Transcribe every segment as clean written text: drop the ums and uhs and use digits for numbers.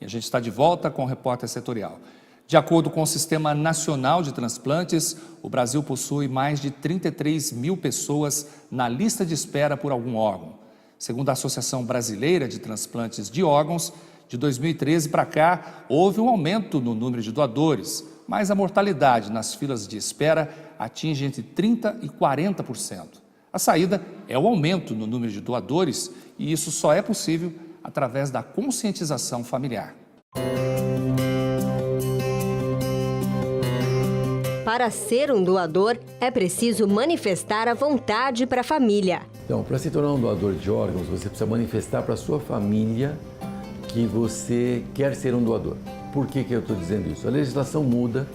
E a gente está de volta com o Repórter Setorial. De acordo com o Sistema Nacional de Transplantes, o Brasil possui mais de 33 mil pessoas na lista de espera por algum órgão. Segundo a Associação Brasileira de Transplantes de Órgãos, de 2013 para cá, houve um aumento no número de doadores, mas a mortalidade nas filas de espera atinge entre 30% e 40%. A saída é o aumento no número de doadores e isso só é possível através da conscientização familiar. Para ser um doador, é preciso manifestar a vontade para a família. Então, para se tornar um doador de órgãos, você precisa manifestar para a sua família que você quer ser um doador. Por que eu estou dizendo isso? A legislação muda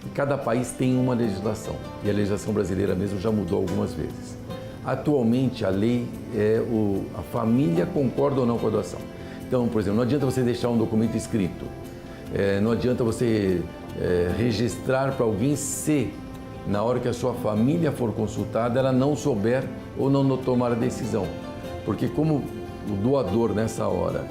e cada país tem uma legislação. E a legislação brasileira mesmo já mudou algumas vezes. Atualmente, a lei é a família concorda ou não com a doação. Então, por exemplo, não adianta você deixar um documento escrito. Não adianta você registrar para alguém se, na hora que a sua família for consultada, ela não souber ou não tomar a decisão. Porque como o doador, nessa hora,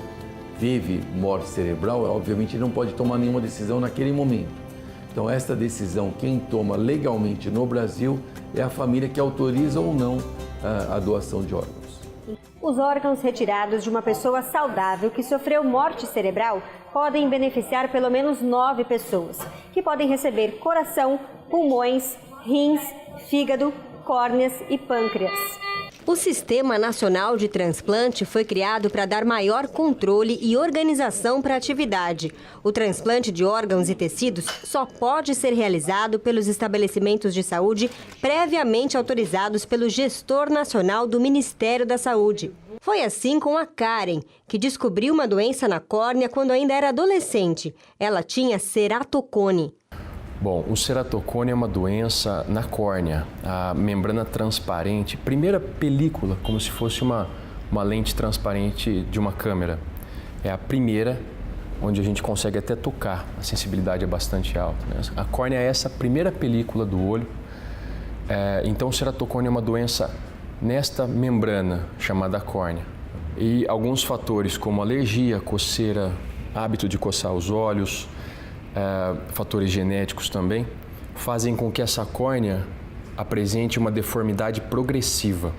teve morte cerebral, obviamente ele não pode tomar nenhuma decisão naquele momento. Então, esta decisão, quem toma legalmente no Brasil, é a família que autoriza ou não a doação de órgãos. Os órgãos retirados de uma pessoa saudável que sofreu morte cerebral podem beneficiar pelo menos 9 pessoas, que podem receber coração, pulmões, rins, fígado, córneas e pâncreas. O Sistema Nacional de Transplante foi criado para dar maior controle e organização para a atividade. O transplante de órgãos e tecidos só pode ser realizado pelos estabelecimentos de saúde previamente autorizados pelo gestor nacional do Ministério da Saúde. Foi assim com a Karen, que descobriu uma doença na córnea quando ainda era adolescente. Ela tinha ceratocone. Bom, o ceratocone é uma doença na córnea, a membrana transparente, primeira película, como se fosse uma lente transparente de uma câmera. É a primeira onde a gente consegue até tocar, a sensibilidade é bastante alta, né? A córnea é essa primeira película do olho, então o ceratocone é uma doença nesta membrana chamada córnea. E alguns fatores como alergia, coceira, hábito de coçar os olhos, fatores genéticos também, fazem com que essa córnea apresente uma deformidade progressiva.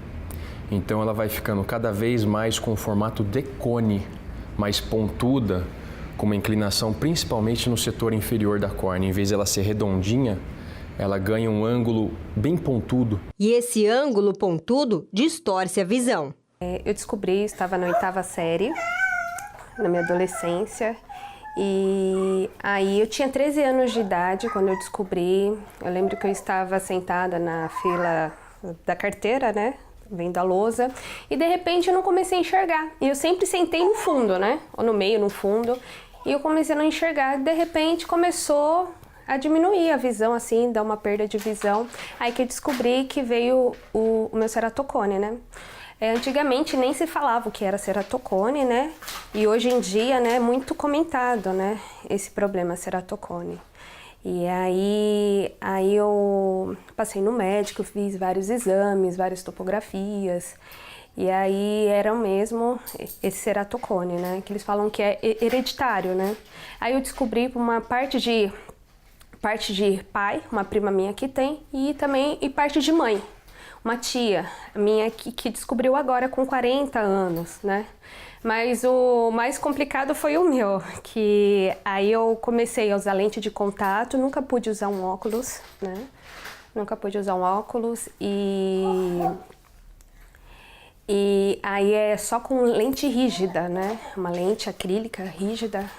Então ela vai ficando cada vez mais com o formato de cone, mais pontuda, com uma inclinação principalmente no setor inferior da córnea. Em vez de ela ser redondinha, ela ganha um ângulo bem pontudo. E esse ângulo pontudo distorce a visão. Eu descobri, estava na 8ª série, na minha adolescência. E aí eu tinha 13 anos de idade quando eu descobri. Eu lembro que eu estava sentada na fila da carteira, né, vendo a lousa, e de repente eu não comecei a enxergar. E eu sempre sentei no fundo, né, ou no meio, no fundo, e eu comecei a não enxergar. De repente começou a diminuir a visão, assim, dar uma perda de visão. Aí que eu descobri que veio o meu ceratocone, né. Antigamente nem se falava o que era ceratocone, né? E hoje em dia, né, é muito comentado, né, esse problema ceratocone. E aí eu passei no médico, fiz vários exames, várias topografias. E aí era mesmo esse ceratocone, né, que eles falam que é hereditário, né? Aí eu descobri uma parte de pai, uma prima minha que tem, e também parte de mãe. Uma tia minha que descobriu agora com 40 anos, né? Mas o mais complicado foi o meu, que aí eu comecei a usar lente de contato, nunca pude usar um óculos, né? Nunca pude usar um óculos e aí é só com lente rígida, né? Uma lente acrílica rígida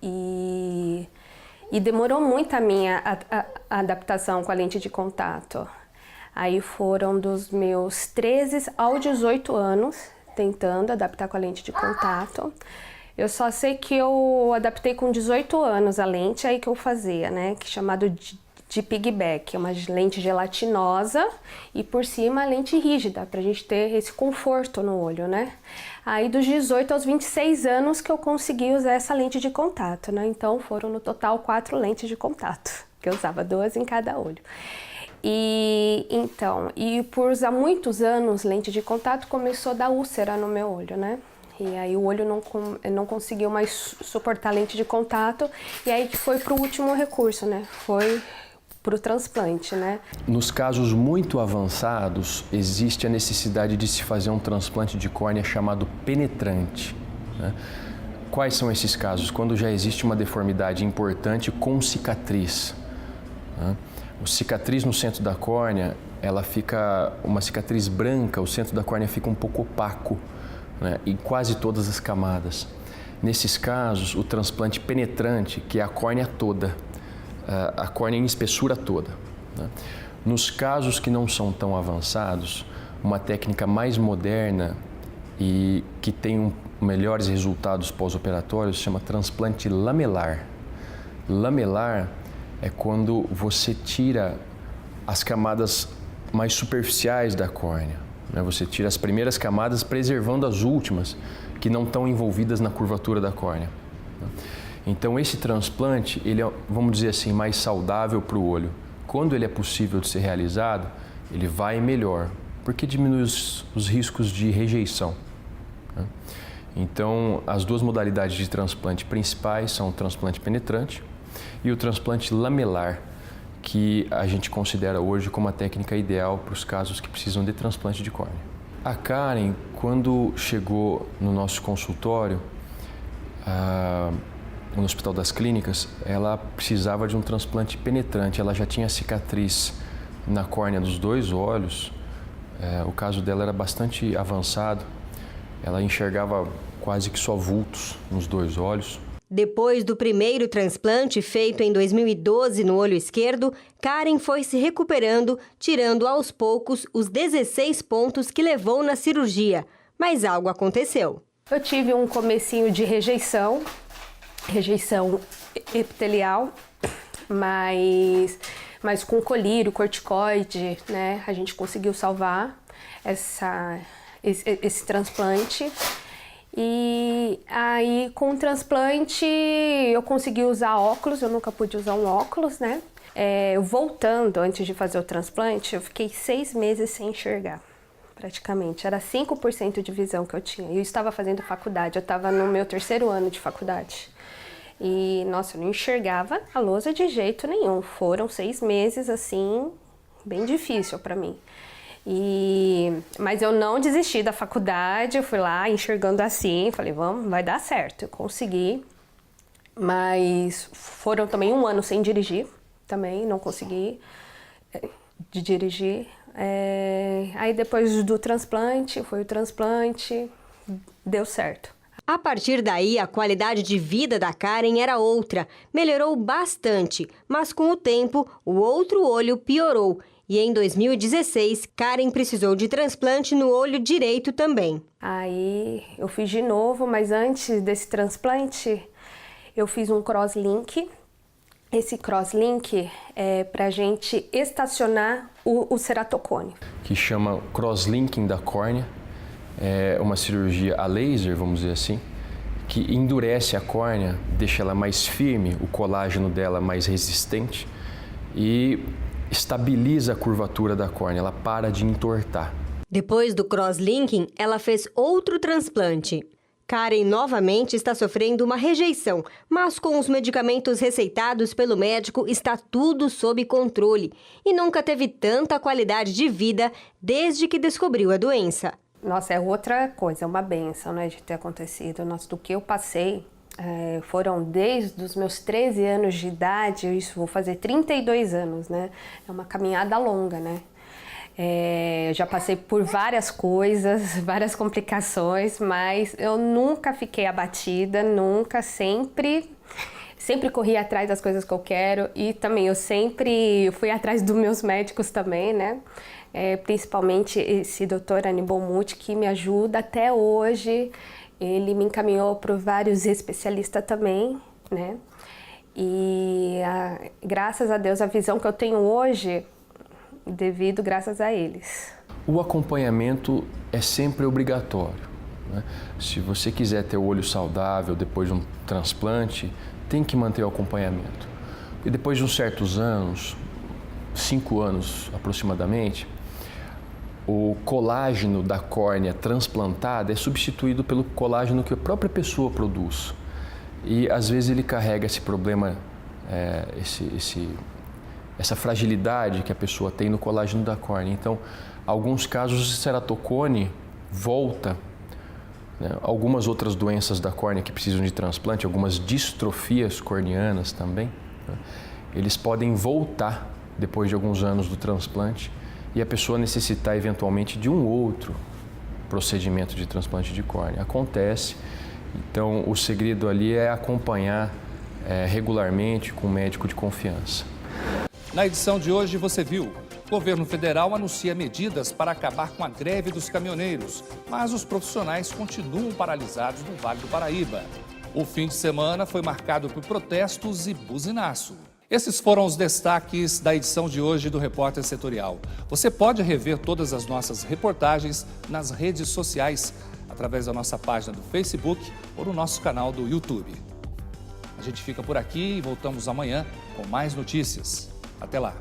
e demorou muito a minha adaptação com a lente de contato. Aí foram dos meus 13 aos 18 anos, tentando adaptar com a lente de contato. Eu só sei que eu adaptei com 18 anos a lente aí que eu fazia, né? Que é chamado de piggyback, é uma lente gelatinosa e por cima a lente rígida, pra gente ter esse conforto no olho, né? Aí dos 18 aos 26 anos que eu consegui usar essa lente de contato, né? Então foram no total 4 lentes de contato, que eu usava 2 em cada olho. E por usar muitos anos lente de contato, começou a dar úlcera no meu olho, né? E aí o olho não conseguiu mais suportar a lente de contato, e aí que foi para o último recurso, né? Foi para o transplante, né? Nos casos muito avançados, existe a necessidade de se fazer um transplante de córnea chamado penetrante, né? Quais são esses casos? Quando já existe uma deformidade importante com cicatriz, né? O cicatriz no centro da córnea, ela fica uma cicatriz branca, o centro da córnea fica um pouco opaco, né, em quase todas as camadas. Nesses casos, o transplante penetrante, que é a córnea toda, a córnea em espessura toda, né? Nos casos que não são tão avançados, uma técnica mais moderna e que tem melhores resultados pós-operatórios se chama transplante lamelar. Lamelar é quando você tira as camadas mais superficiais da córnea, né? Você tira as primeiras camadas, preservando as últimas, que não estão envolvidas na curvatura da córnea, né? Então, esse transplante, ele é, vamos dizer assim, mais saudável para o olho. Quando ele é possível de ser realizado, ele vai melhor, porque diminui os riscos de rejeição, né? Então, as duas modalidades de transplante principais são o transplante penetrante e o transplante lamelar, que a gente considera hoje como a técnica ideal para os casos que precisam de transplante de córnea. A Karen, quando chegou no nosso consultório, no Hospital das Clínicas, ela precisava de um transplante penetrante. Ela já tinha cicatriz na córnea dos dois olhos. O caso dela era bastante avançado. Ela enxergava quase que só vultos nos dois olhos. Depois do primeiro transplante feito em 2012 no olho esquerdo, Karen foi se recuperando, tirando aos poucos os 16 pontos que levou na cirurgia. Mas algo aconteceu. Eu tive um comecinho de rejeição epitelial, mas com colírio, corticoide, né? A gente conseguiu salvar esse transplante. E aí, com o transplante, eu consegui usar óculos, eu nunca pude usar um óculos, né? Voltando, antes de fazer o transplante, eu fiquei 6 meses sem enxergar, praticamente. Era 5% de visão que eu tinha. Eu estava fazendo faculdade, eu estava no meu 3º ano de faculdade. E, nossa, eu não enxergava a lousa de jeito nenhum. Foram 6 meses, assim, bem difícil para mim. Mas eu não desisti da faculdade, eu fui lá enxergando assim, falei, vamos, vai dar certo, eu consegui. Mas foram também 1 ano sem dirigir, também não consegui de dirigir. Aí depois do transplante, foi o transplante, deu certo. A partir daí, a qualidade de vida da Karen era outra, melhorou bastante, mas com o tempo, o outro olho piorou. E em 2016, Karen precisou de transplante no olho direito também. Aí eu fiz de novo, mas antes desse transplante, eu fiz um crosslink. Esse crosslink é para a gente estacionar o ceratocone. Que chama crosslinking da córnea. É uma cirurgia a laser, vamos dizer assim, que endurece a córnea, deixa ela mais firme, o colágeno dela mais resistente e estabiliza a curvatura da córnea, ela para de entortar. Depois do crosslinking, ela fez outro transplante. Karen novamente está sofrendo uma rejeição, mas com os medicamentos receitados pelo médico está tudo sob controle e nunca teve tanta qualidade de vida desde que descobriu a doença. Nossa, é outra coisa, é uma benção, né, de ter acontecido. Nossa, do que eu passei, foram desde os meus 13 anos de idade, isso vou fazer 32 anos, né? É uma caminhada longa, né? Eu já passei por várias coisas, várias complicações, mas eu nunca fiquei abatida, nunca, sempre corri atrás das coisas que eu quero e também eu sempre fui atrás dos meus médicos também, né? Principalmente esse Dr. Aníbal Muti, que me ajuda até hoje. Ele me encaminhou para vários especialistas também, né? E graças a Deus, a visão que eu tenho hoje, graças a eles. O acompanhamento é sempre obrigatório, né? Se você quiser ter o olho saudável depois de um transplante, tem que manter o acompanhamento. E depois de uns certos anos, 5 anos aproximadamente, o colágeno da córnea transplantada é substituído pelo colágeno que a própria pessoa produz. E às vezes ele carrega esse problema, essa fragilidade que a pessoa tem no colágeno da córnea. Então, alguns casos de ceratocone volta, né? Algumas outras doenças da córnea que precisam de transplante, algumas distrofias corneanas também, né? Eles podem voltar depois de alguns anos do transplante e a pessoa necessitar eventualmente de um outro procedimento de transplante de córnea. Acontece, então o segredo ali é acompanhar regularmente com um médico de confiança. Na edição de hoje você viu, o governo federal anuncia medidas para acabar com a greve dos caminhoneiros, mas os profissionais continuam paralisados no Vale do Paraíba. O fim de semana foi marcado por protestos e buzinaço. Esses foram os destaques da edição de hoje do Repórter Setorial. Você pode rever todas as nossas reportagens nas redes sociais, através da nossa página do Facebook ou no nosso canal do YouTube. A gente fica por aqui e voltamos amanhã com mais notícias. Até lá!